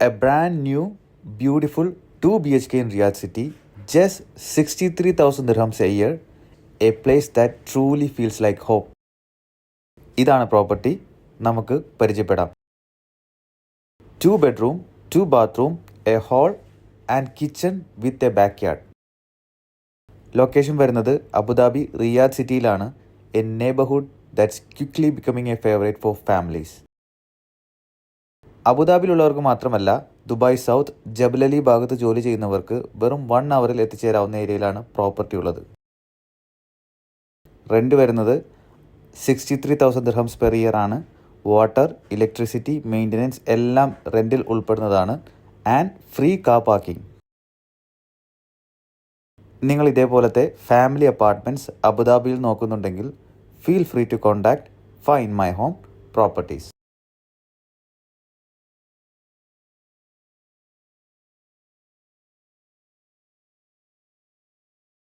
a brand new, beautiful 2 BHK in Riyadh City, just 63,000 dirhams a year, a place that truly feels like home. ഇതാണ് property. നമുക്ക് പരിചയപ്പെടാം. 2 bedroom, 2 bathroom, a hall and kitchen with a backyard. Location വരുന്നത് Abu Dhabi Riyadh സിറ്റിയിലാണ്. A neighbourhood that's quickly becoming a favourite for families. അബുദാബിയിലുള്ളവർക്ക് മാത്രമല്ല, Dubai south Jebel Ali ഭാഗത്ത് ജോലി ചെയ്യുന്നവർക്ക് വെറും 1 hourൽ എത്തിച്ചേരാവുന്ന ഏരിയയിലാണ് പ്രോപ്പർട്ടി ഉള്ളത്. റെൻറ്റ് വരുന്നത് 63,000 dirhams പെർ ഇയർ ആണ്. വാട്ടർ, ഇലക്ട്രിസിറ്റി, മെയിൻ്റനൻസ് എല്ലാം റെൻറ്റിൽ ഉൾപ്പെടുന്നതാണ്. And free car parking. നിങ്ങൾ ഇതേപോലത്തെ ഫാമിലി അപ്പാർട്ട്മെൻറ്റ്സ് അബുദാബിയിൽ നോക്കുന്നുണ്ടെങ്കിൽ feel free to contact Find My Home properties.